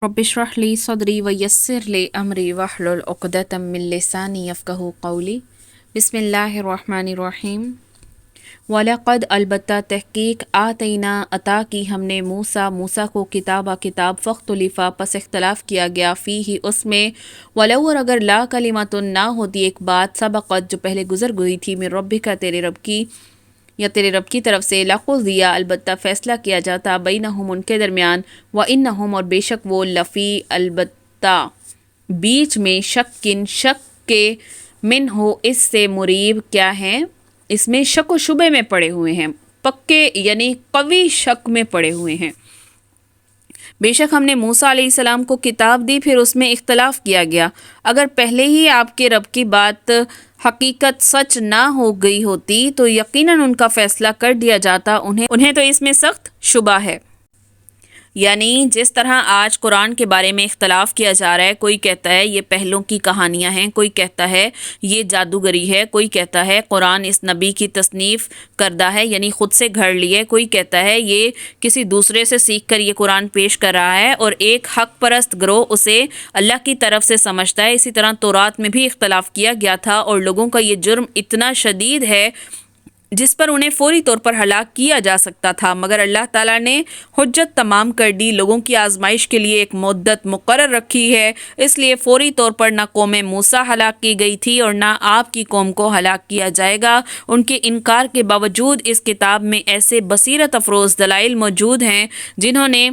رب اشرح لی صدری ویسر لی امری واحلل عقدۃ من لسانی یفقہوا قولی۔ بسم اللہ الرحمن الرحیم۔ وَلَقَدْ البتہ تحقیق آتینا عطا کی ہم نے موسیٰ کو کتاب فاختلف پس اختلاف کیا گیا فیہ اس میں، وَلَوْ اور اگر لا کلمۃ نہ ہوتی ایک بات سبقت جو پہلے گزر گئی تھی من ربک تیرے رب کی یا تیرے رب کی طرف سے، لقضی البتہ فیصلہ کیا جاتا بینہم ان کے درمیان، وانہم اور بے شک وہ لفی البتہ بیچ میں شک کے منہ اس سے مریب کیا ہیں، اس میں شک و شبے میں پڑے ہوئے ہیں، پکے یعنی قوی شک میں پڑے ہوئے ہیں۔ بے شک ہم نے موسیٰ علیہ السلام کو کتاب دی، پھر اس میں اختلاف کیا گیا۔ اگر پہلے ہی آپ کے رب کی بات حقیقت سچ نہ ہو گئی ہوتی تو یقیناً ان کا فیصلہ کر دیا جاتا، انہیں تو اس میں سخت شبہ ہے۔ یعنی جس طرح آج قرآن کے بارے میں اختلاف کیا جا رہا ہے، کوئی کہتا ہے یہ پہلوں کی کہانیاں ہیں، کوئی کہتا ہے یہ جادوگری ہے، کوئی کہتا ہے قرآن اس نبی کی تصنیف کردہ ہے یعنی خود سے گھڑ لیے، کوئی کہتا ہے یہ کسی دوسرے سے سیکھ کر یہ قرآن پیش کر رہا ہے، اور ایک حق پرست گروہ اسے اللہ کی طرف سے سمجھتا ہے۔ اسی طرح تورات میں بھی اختلاف کیا گیا تھا، اور لوگوں کا یہ جرم اتنا شدید ہے جس پر انہیں فوری طور پر ہلاک کیا جا سکتا تھا، مگر اللہ تعالیٰ نے حجت تمام کر دی، لوگوں کی آزمائش کے لیے ایک مدت مقرر رکھی ہے، اس لیے فوری طور پر نہ قوم موسیٰ ہلاک کی گئی تھی اور نہ آپ کی قوم کو ہلاک کیا جائے گا۔ ان کے انکار کے باوجود اس کتاب میں ایسے بصیرت افروز دلائل موجود ہیں جنہوں نے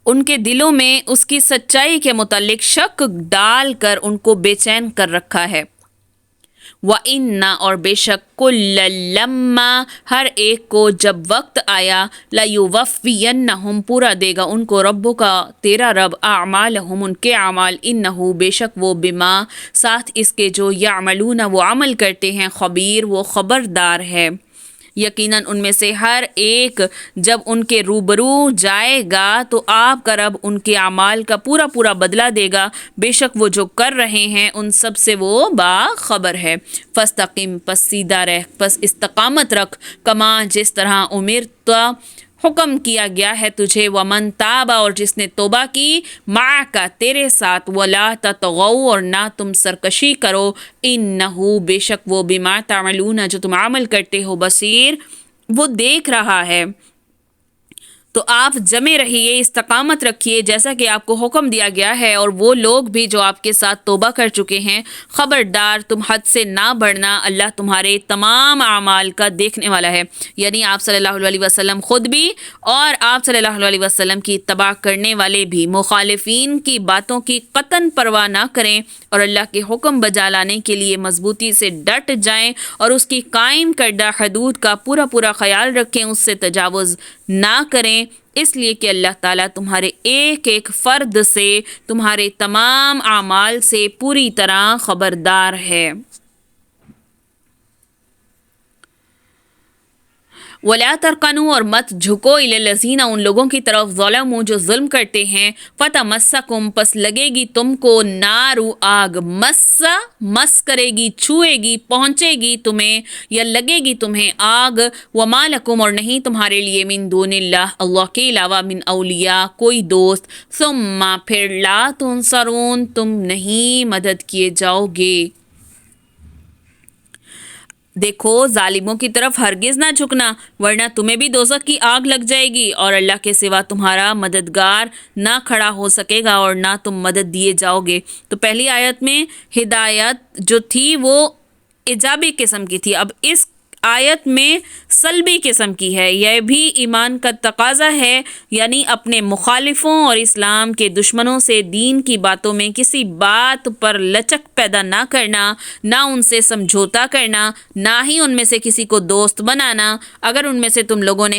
ان کے دلوں میں اس کی سچائی کے متعلق شک ڈال کر ان کو بے چین کر رکھا ہے۔ وَإِنَّ اور بے شک كُلًّا لَمَّا ہر ایک کو جب وقت آیا، لَيُوَفِّيَنَّهُمْ پورا دے گا ان کو ربک تیرا رب اعمالہم ان کے اعمال، انہ بے شک وہ بما ساتھ اس کے جو یعملون وہ عمل کرتے ہیں، خبیر وہ خبردار ہے۔ یقیناً ان میں سے ہر ایک جب ان کے روبرو جائے گا تو آپ کا رب ان کے اعمال کا پورا بدلہ دے گا، بے شک وہ جو کر رہے ہیں ان سب سے وہ باخبر ہے۔ فاستقم پس سیدھا رہ، پس استقامت رکھ، کما جس طرح امرت حکم کیا گیا ہے تجھے، ومن تاب اور جس نے توبہ کی، معک تیرے ساتھ، ولا تطغوا اور نہ تم سرکشی کرو، انہ بے شک وہ بما تعملون جو تم عمل کرتے ہو بصیر وہ دیکھ رہا ہے۔ تو آپ جمے رہیے، استقامت رکھیے جیسا کہ آپ کو حکم دیا گیا ہے، اور وہ لوگ بھی جو آپ کے ساتھ توبہ کر چکے ہیں، خبردار تم حد سے نہ بڑھنا، اللہ تمہارے تمام اعمال کا دیکھنے والا ہے۔ یعنی آپ صلی اللہ علیہ وسلم خود بھی اور آپ صلی اللہ علیہ وسلم کی اتباع کرنے والے بھی مخالفین کی باتوں کی قطعاً پرواہ نہ کریں اور اللہ کے حکم بجا لانے کے لیے مضبوطی سے ڈٹ جائیں، اور اس کی قائم کردہ حدود کا پورا خیال رکھیں، اس سے تجاوز نہ کریں، اس لیے کہ اللہ تعالیٰ تمہارے ایک ایک فرد سے، تمہارے تمام اعمال سے پوری طرح خبردار ہے۔ وَلَا تَرْكَنُوا اور مت جھکو إِلَى الَّذِينَ ان لوگوں کی طرف ظلموا جو ظلم کرتے ہیں، فَتَمَسَّكُمْ پس لگے گی تم کو نارو آگ، مس کرے گی، چھوئے گی، پہنچے گی تمہیں یا لگے گی تمہیں آگ، وَمَا لَكُمْ اور نہیں تمہارے لیے من دون اللہ اللہ کے علاوہ من اولیاء کوئی دوست، ثم پھر لا تنصرون تم نہیں مدد کیے جاؤ گے۔ دیکھو ظالموں کی طرف ہرگز نہ جھکنا، ورنہ تمہیں بھی دوزخ کی آگ لگ جائے گی، اور اللہ کے سوا تمہارا مددگار نہ کھڑا ہو سکے گا اور نہ تم مدد دیے جاؤ گے۔ تو پہلی آیت میں ہدایت جو تھی وہ ایجابی قسم کی تھی، اب اس آیت میں سلبی قسم کی ہے، یہ بھی ایمان کا تقاضا ہے، یعنی اپنے مخالفوں اور اسلام کے دشمنوں سے دین کی باتوں میں کسی بات پر لچک پیدا نہ کرنا، نہ ان سے سمجھوتا کرنا، نہ ہی ان میں سے کسی کو دوست بنانا۔ اگر ان میں سے تم لوگوں نے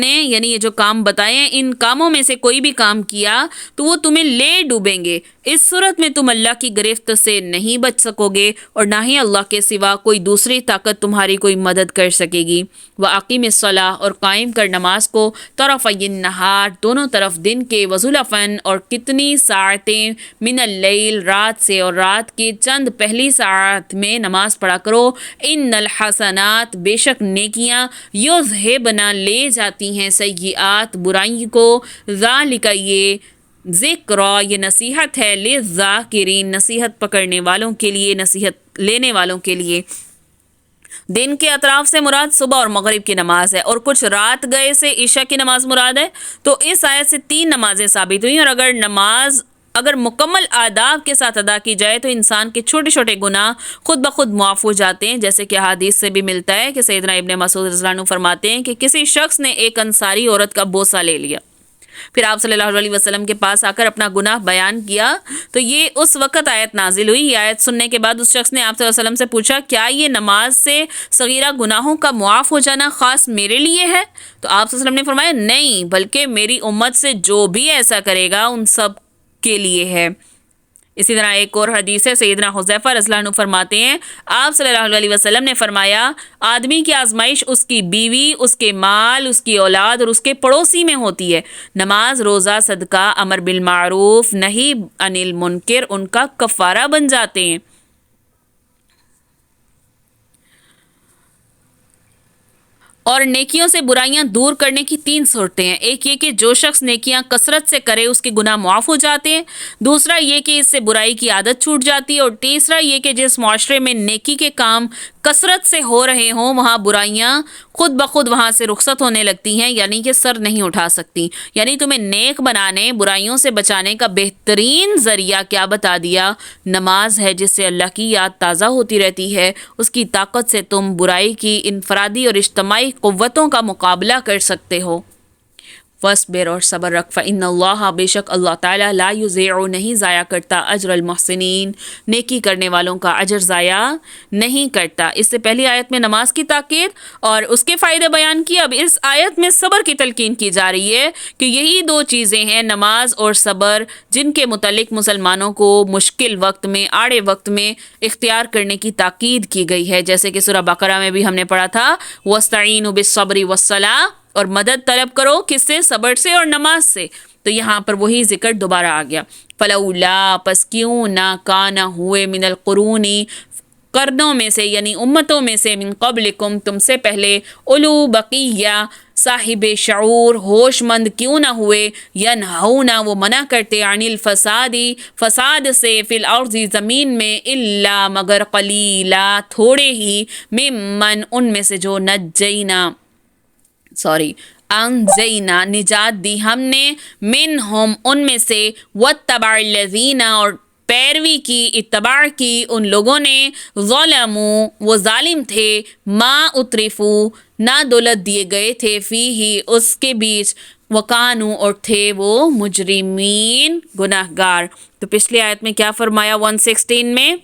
یعنی یہ جو کام بتائے ہیں، ان کاموں میں سے کوئی بھی کام کیا تو وہ تمہیں لے ڈوبیں گے، اس صورت میں تم اللہ کی گرفت سے نہیں بچ سکو گے، اور نہ ہی اللہ کے سوا کوئی دوسری طاقت تمہاری کوئی مدد کر سکے گی۔ وَأَقِمِ الصَّلَاةَ اور قائم کر نماز کو، طرفَيِ النَّهَارِ دونوں طرف دن کے، وَزُلَفًا اور کتنی ساعتیں، من اللیل رات سے، اور رات کی چند پہلی ساعت میں نماز پڑھا کرو، ان الحسنات بے شک نیکیاں، یذہبن گدھے بنا لے جاتی ہیں سیئات برائی کو، ذالک یہ ذکر یہ نصیحت ہے، للذاکرین نصیحت پکڑنے والوں کے لیے، نصیحت لینے والوں کے لیے۔ دن کے اطراف سے مراد صبح اور مغرب کی نماز ہے، اور کچھ رات گئے سے عشاء کی نماز مراد ہے۔ تو اس آیت سے 3 نمازیں ثابت ہوئیں، اور اگر مکمل آداب کے ساتھ ادا کی جائے تو انسان کے چھوٹے چھوٹے گناہ خود بخود معاف ہو جاتے ہیں، جیسے کہ حدیث سے بھی ملتا ہے کہ سیدنا ابن مسعود رضی اللہ عنہ فرماتے ہیں کہ کسی شخص نے ایک انصاری عورت کا بوسہ لے لیا، پھر آپ صلی اللہ علیہ وسلم کے پاس آ کر اپنا گناہ بیان کیا تو یہ اس وقت آیت نازل ہوئی۔ یہ آیت سننے کے بعد اس شخص نے آپ صلی اللہ علیہ وسلم سے پوچھا، کیا یہ نماز سے صغیرہ گناہوں کا معاف ہو جانا خاص میرے لیے ہے؟ تو آپ صلی اللہ علیہ وسلم نے فرمایا، نہیں، بلکہ میری امت سے جو بھی ایسا کرے گا ان سب کے لیے ہے۔ اسی طرح ایک اور حدیث ہے، سیدنا حذیفہ رضی اللہ عنہ فرماتے ہیں، آپ صلی اللہ علیہ وسلم نے فرمایا، آدمی کی آزمائش اس کی بیوی، اس کے مال، اس کی اولاد اور اس کے پڑوسی میں ہوتی ہے۔ نماز، روزہ، صدقہ، امر بالمعروف، نہی عن المنکر ان کا کفارہ بن جاتے ہیں۔ اور نیکیوں سے برائیاں دور کرنے کی 3 صورتیں ہیں۔ ایک یہ کہ جو شخص نیکیاں کثرت سے کرے اس کے گناہ معاف ہو جاتے ہیں، دوسرا یہ کہ اس سے برائی کی عادت چھوٹ جاتی ہے، اور تیسرا یہ کہ جس معاشرے میں نیکی کے کام کثرت سے ہو رہے ہوں وہاں برائیاں خود بخود وہاں سے رخصت ہونے لگتی ہیں، یعنی کہ سر نہیں اٹھا سکتی۔ یعنی تمہیں نیک بنانے، برائیوں سے بچانے کا بہترین ذریعہ کیا بتا دیا؟ نماز ہے، جس سے اللہ کی یاد تازہ ہوتی رہتی ہے۔ اس کی طاقت سے تم برائی کی انفرادی اور اجتماعی قوتوں کا مقابلہ کر سکتے ہو۔ وَاصْبِرْ اور صبر رکھ، فَإِنَّ اللَّهَ بے شک اللہ تعالیٰ لا یضیع نہیں ضائع کرتا اجر المحسنین نیکی کرنے والوں کا اجر ضائع نہیں کرتا۔ اس سے پہلی آیت میں نماز کی تاکید اور اس کے فائدے بیان کیے، اب اس آیت میں صبر کی تلقین کی جا رہی ہے کہ یہی 2 چیزیں ہیں، نماز اور صبر، جن کے متعلق مسلمانوں کو مشکل وقت میں، آڑے وقت میں اختیار کرنے کی تاکید کی گئی ہے، جیسے کہ سورہ بقرہ میں بھی ہم نے پڑھا تھا، وَاسْتَعِینُوا بِالصَّبْرِ وَالصَّلَاةِ، اور مدد طلب کرو کس سے؟ صبر سے اور نماز سے۔ تو یہاں پر وہی ذکر دوبارہ آ گیا، فَلَوْلَا پس کیوں نہ کان ہوئے من القرون قرنوں میں سے، یعنی امتوں میں سے، من قبلکم تم سے پہلے، اولو بقیہ صاحب شعور ہوش مند کیوں نہ ہوئے، ینہون وہ منع کرتے، عن الفساد فساد سے، فی الارض زمین میں، الا مگر قلیلا تھوڑے ہی، ممن ان میں سے جو انجینا نجات دی ہم نے، منہم ان میں سے، واتبع الذین اور پیروی کی، اتباع کی ان لوگوں نے، ظلموا وہ ظالم تھے، ما اترفو نہ دولت دیے گئے تھے، فیہ اس کے بیچ، وکانو اور تھے وہ، مجرمین گناہگار۔ تو پچھلی آیت میں کیا فرمایا 116 میں؟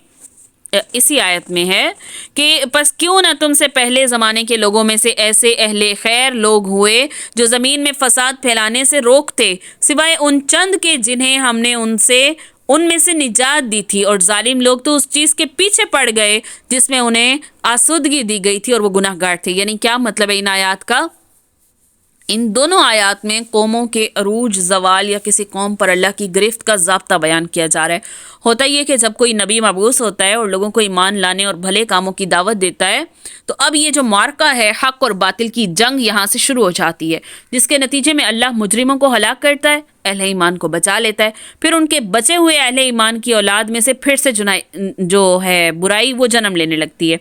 اسی آیت میں ہے کہ پس کیوں نہ تم سے پہلے زمانے کے لوگوں میں سے ایسے اہل خیر لوگ ہوئے جو زمین میں فساد پھیلانے سے روکتے، سوائے ان چند کے جنہیں ہم نے ان میں سے نجات دی تھی، اور ظالم لوگ تو اس چیز کے پیچھے پڑ گئے جس میں انہیں آسودگی دی گئی تھی اور وہ گناہگار تھے۔ یعنی کیا مطلب ہے ان آیات کا؟ ان دونوں آیات میں قوموں کے عروج، زوال یا کسی قوم پر اللہ کی گرفت کا ضابطہ بیان کیا جا رہا ہے۔ ہوتا یہ کہ جب کوئی نبی مبعوث ہوتا ہے اور لوگوں کو ایمان لانے اور بھلے کاموں کی دعوت دیتا ہے تو اب یہ جو معرکہ ہے، حق اور باطل کی جنگ یہاں سے شروع ہو جاتی ہے، جس کے نتیجے میں اللہ مجرموں کو ہلاک کرتا ہے، اہل ایمان کو بچا لیتا ہے، پھر ان کے بچے ہوئے اہل ایمان کی اولاد میں سے پھر سے جو ہے برائی وہ جنم لینے لگتی ہے۔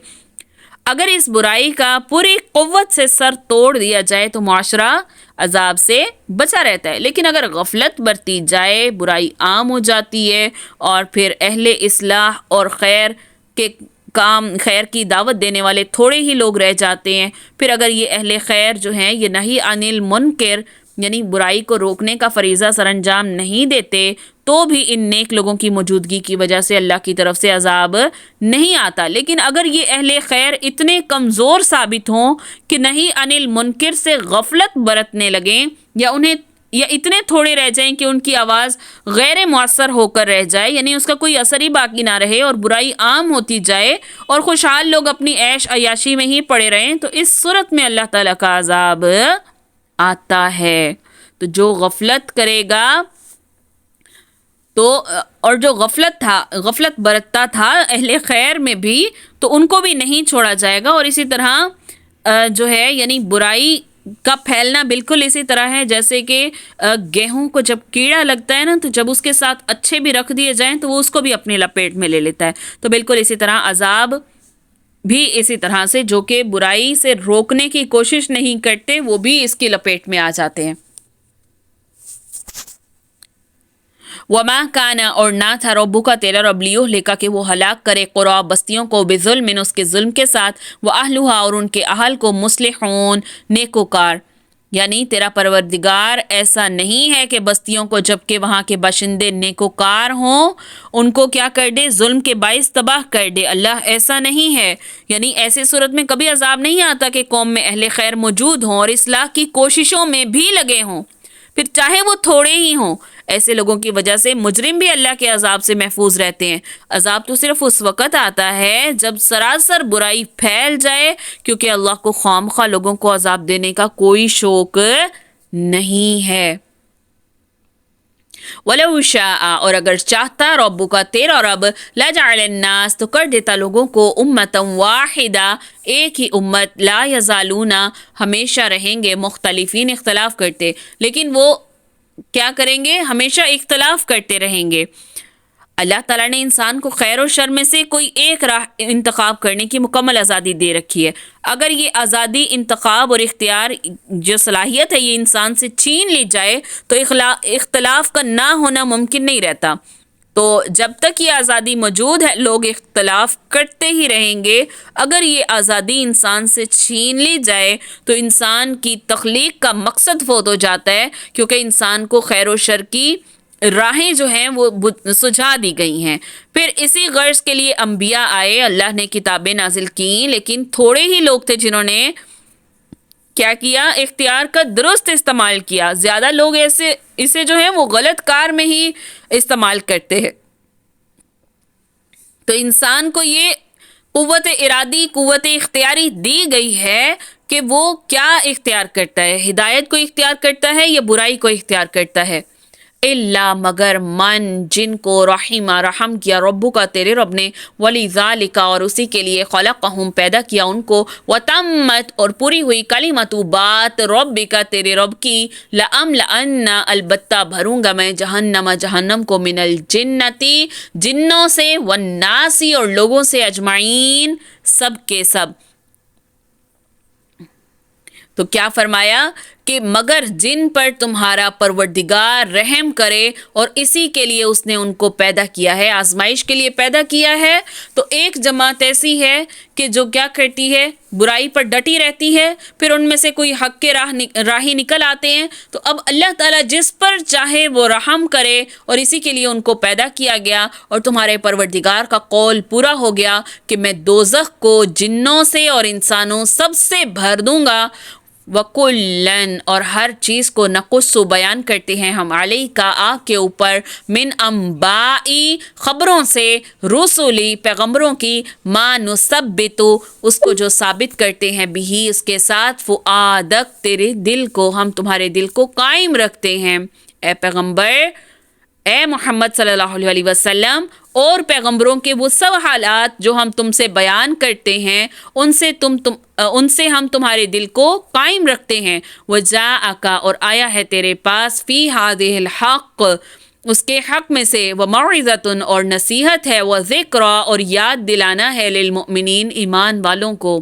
اگر اس برائی کا پوری قوت سے سر توڑ دیا جائے تو معاشرہ عذاب سے بچا رہتا ہے، لیکن اگر غفلت برتی جائے برائی عام ہو جاتی ہے، اور پھر اہل اصلاح اور خیر کی دعوت دینے والے تھوڑے ہی لوگ رہ جاتے ہیں۔ پھر اگر یہ اہل خیر جو ہیں یہ نہی عن المنکر یعنی برائی کو روکنے کا فریضہ سر انجام نہیں دیتے تو بھی ان نیک لوگوں کی موجودگی کی وجہ سے اللہ کی طرف سے عذاب نہیں آتا۔ لیکن اگر یہ اہل خیر اتنے کمزور ثابت ہوں کہ نہی عن المنکر سے غفلت برتنے لگیں، یا اتنے تھوڑے رہ جائیں کہ ان کی آواز غیر مؤثر ہو کر رہ جائے، یعنی اس کا کوئی اثر ہی باقی نہ رہے اور برائی عام ہوتی جائے اور خوشحال لوگ اپنی عیش عیاشی میں ہی پڑے رہیں، تو اس صورت میں اللہ تعالیٰ کا عذاب آتا ہے۔ تو جو غفلت کرے گا اور جو غفلت برتتا تھا اہل خیر میں بھی، تو ان کو بھی نہیں چھوڑا جائے گا، اور اسی طرح جو ہے یعنی برائی کا پھیلنا بالکل اسی طرح ہے جیسے کہ گیہوں کو جب کیڑا لگتا ہے نا، تو جب اس کے ساتھ اچھے بھی رکھ دیے جائیں تو وہ اس کو بھی اپنی لپیٹ میں لے لیتا ہے. تو بالکل اسی طرح عذاب بھی اسی طرح سے، جو کہ برائی سے روکنے کی کوشش نہیں کرتے وہ بھی اس کی لپیٹ میں آ جاتے ہیں. وما کانا، اور نہ تھا، ربک تیرا رب لیہلک کہ وہ ہلاک کرے قرا بستیوں کو، بظلم اس کے ظلم کے ساتھ، واہلھا اور ان کے اہل کو، مصلحون نیکوکار. یعنی تیرا پروردگار ایسا نہیں ہے کہ بستیوں کو جبکہ وہاں کے باشندے نیکوکار ہوں ان کو کیا کر دے، ظلم کے باعث تباہ کر دے. اللہ ایسا نہیں ہے. یعنی ایسی صورت میں کبھی عذاب نہیں آتا کہ قوم میں اہل خیر موجود ہوں اور اصلاح کی کوششوں میں بھی لگے ہوں، پھر چاہے وہ تھوڑے ہی ہوں. ایسے لوگوں کی وجہ سے مجرم بھی اللہ کے عذاب سے محفوظ رہتے ہیں. عذاب تو صرف اس وقت آتا ہے جب سراسر برائی پھیل جائے، کیونکہ اللہ کو خواہ لوگوں کو عذاب دینے کا کوئی شوق نہیں ہے. وَلَوْ شَاءَ، اور اگر چاہتا ربک تیرا رب، لَجَعَلَ النَّاسَ تو کر دیتا لوگوں کو، أُمَّةً وَاحِدَةً ایک ہی امت، لا یزالون ہمیشہ رہیں گے، مختلفین اختلاف کرتے، لیکن وہ کیا کریں گے، ہمیشہ اختلاف کرتے رہیں گے. اللہ تعالیٰ نے انسان کو خیر و شر میں سے کوئی ایک راہ انتخاب کرنے کی مکمل آزادی دے رکھی ہے. اگر یہ آزادی، انتخاب اور اختیار جو صلاحیت ہے یہ انسان سے چھین لی جائے تو اختلاف کا نہ ہونا ممکن نہیں رہتا. تو جب تک یہ آزادی موجود ہے لوگ اختلاف کرتے ہی رہیں گے. اگر یہ آزادی انسان سے چھین لی جائے تو انسان کی تخلیق کا مقصد فوت ہو جاتا ہے، کیونکہ انسان کو خیر و شر کی راہیں جو ہیں وہ سجھا دی گئی ہیں. پھر اسی غرض کے لیے انبیاء آئے، اللہ نے کتابیں نازل کیں، لیکن تھوڑے ہی لوگ تھے جنہوں نے کیا کیا، اختیار کا درست استعمال کیا. زیادہ لوگ اسے جو ہے وہ غلط کار میں ہی استعمال کرتے ہیں. تو انسان کو یہ قوت ارادی، قوت اختیاری دی گئی ہے کہ وہ کیا اختیار کرتا ہے، ہدایت کو اختیار کرتا ہے یا برائی کو اختیار کرتا ہے. الا مگر من جن کو رحم کیا ربو کا تیرے رب نے، وَلِذَالِكَ اور اسی کے لیے، خلقہم پیدا کیا ان کو، وَتَمَّتْ اور پوری ہوئی، کلمۃ بات، ربک تیرے رب کی، لَأَمْلَأَنَّ البتہ بھروں گا میں، جہنم کو، من الجنتی جنوں سے، والناسی اور لوگوں سے، اجمعین سب کے سب. تو کیا فرمایا کہ مگر جن پر تمہارا پروردگار رحم کرے، اور اسی کے لیے اس نے ان کو پیدا کیا ہے، آزمائش کے لیے پیدا کیا ہے. تو ایک جماعت ایسی ہے کہ جو کیا کرتی ہے، برائی پر ڈٹی رہتی ہے، پھر ان میں سے کوئی حق کے راہی نکل آتے ہیں. تو اب اللہ تعالیٰ جس پر چاہے وہ رحم کرے، اور اسی کے لیے ان کو پیدا کیا گیا. اور تمہارے پروردگار کا قول پورا ہو گیا کہ میں دوزخ کو جنوں سے اور انسانوں سب سے بھر دوں گا. وَكُلًّا اور ہر چیز کو، نقص بیان کرتے ہیں ہم، علیکا آپ کے اوپر، من انبائی خبروں سے، رسولی پیغمبروں کی، ما نثبت اس کو جو ثابت کرتے ہیں، بھی اس کے ساتھ، فؤادک تیرے دل کو، ہم تمہارے دل کو قائم رکھتے ہیں. اے پیغمبر، اے محمد صلی اللہ علیہ وسلم، اور پیغمبروں کے وہ سب حالات جو ہم تم سے بیان کرتے ہیں، ان سے ہم تمہارے دل کو قائم رکھتے ہیں. وَجَاءَكَ اور آیا ہے تیرے پاس، فی هَذِهِ الْحَقِّ اس کے حق میں سے، وَمَوْعِظَةٌ اور نصیحت ہے، وَذِكْرَىٰ اور یاد دلانا ہے، لِلْمُؤْمِنِينَ ایمان والوں کو.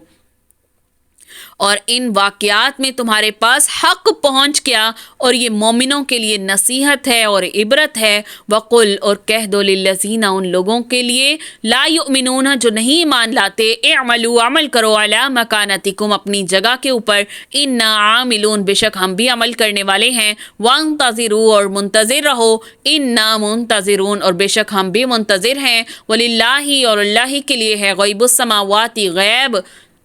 اور ان واقعات میں تمہارے پاس حق پہنچ گیا، اور یہ مومنوں کے لیے نصیحت ہے اور عبرت ہے. وقل اور کہہ دو، للذین ان لوگوں کے لیے، لا یؤمنون جو نہیں مان لاتے، اعملوا عمل کرو، علی مکانتکم اپنی جگہ کے اوپر، انا عاملون بے شک ہم بھی عمل کرنے والے ہیں، وانتظروا اور منتظر رہو، انا منتظرون اور بے شک ہم بھی منتظر ہیں. وللہ اور اللہ کے لیے ہے، غیب السماوات غیب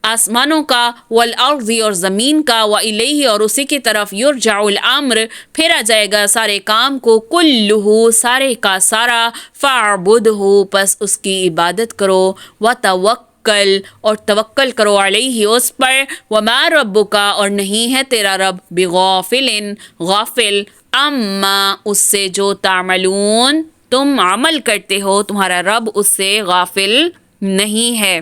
آسمانوں کا، والارض اور زمین کا، والیہ اور اسی کی طرف، یرجع الامر پھیرا جائے گا سارے کام کو، کلہ سارے کا سارا، فاعبدہ پس اس کی عبادت کرو، وتوکل اور توکل کرو، علیہ اس پر، وما ربک اور نہیں ہے تیرا رب، بغافل غافل، اما اس سے جو تعملون تم عمل کرتے ہو، تمہارا رب اس سے غافل نہیں ہے.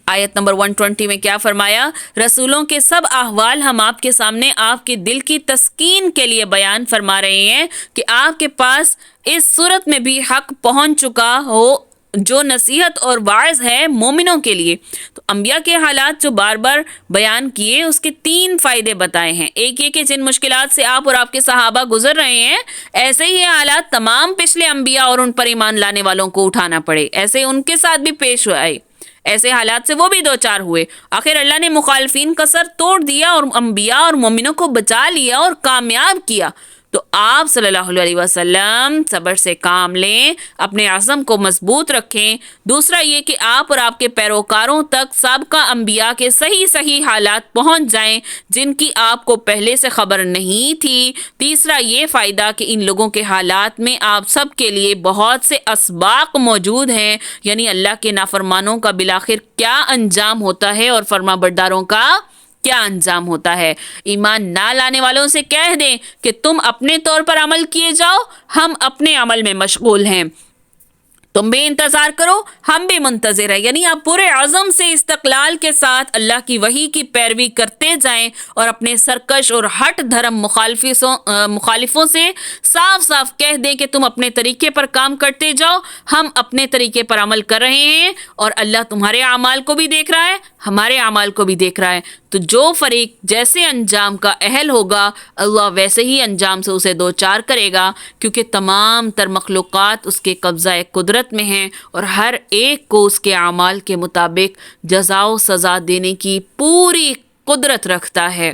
آیت نمبر 120 میں کیا فرمایا؟ رسولوں کے سب احوال ہم آپ کے سامنے آپ کے دل کی تسکین کے لیے بیان فرما رہے ہیں کہ آپ کے پاس اس صورت میں بھی حق پہنچ چکا ہو جو نصیحت اور واعظ ہے مومنوں کے لیے۔ تو انبیاء کے حالات جو بار بار بیان کیے، اس کے 3 فائدے بتائے ہیں۔ ایک یہ کہ جن مشکلات سے آپ اور آپ کے صحابہ گزر رہے ہیں، ایسے ہی یہ حالات تمام پچھلے انبیاء اور ان پر ایمان لانے والوں کو اٹھانا پڑے، ایسے ان کے ساتھ بھی پیش آئے، ایسے حالات سے وہ بھی 2 4 ہوئے۔ آخر اللہ نے مخالفین کا سر توڑ دیا اور انبیاء اور مومنوں کو بچا لیا اور کامیاب کیا۔ تو آپ صلی اللہ علیہ وسلم صبر سے کام لیں، اپنے عزم کو مضبوط رکھیں۔ دوسرا یہ کہ آپ اور آپ کے پیروکاروں تک سابقہ انبیاء کے صحیح حالات پہنچ جائیں جن کی آپ کو پہلے سے خبر نہیں تھی۔ تیسرا یہ فائدہ کہ ان لوگوں کے حالات میں آپ سب کے لیے بہت سے اسباق موجود ہیں، یعنی اللہ کے نافرمانوں کا بالآخر کیا انجام ہوتا ہے اور فرما برداروں کا کیا انجام ہوتا ہے۔ ایمان نہ لانے والوں سے کہہ دیں کہ تم اپنے طور پر عمل کیے جاؤ، ہم اپنے عمل میں مشغول ہیں، تم بھی انتظار کرو، ہم بھی منتظر ہیں۔ یعنی آپ پورے عزم سے استقلال کے ساتھ اللہ کی وحی کی پیروی کرتے جائیں اور اپنے سرکش اور ہٹ دھرم مخالفوں سے صاف صاف کہہ دیں کہ تم اپنے طریقے پر کام کرتے جاؤ، ہم اپنے طریقے پر عمل کر رہے ہیں اور اللہ تمہارے اعمال کو بھی دیکھ رہا ہے، ہمارے اعمال کو بھی دیکھ رہا ہے۔ تو جو فریق جیسے انجام کا اہل ہوگا، اللہ ویسے ہی انجام سے اسے 2 4 کرے گا، کیونکہ تمام تر مخلوقات اس کے قبضہ قدرت میں ہیں اور ہر ایک کو اس کے اعمال کے مطابق جزا و سزا دینے کی پوری قدرت رکھتا ہے۔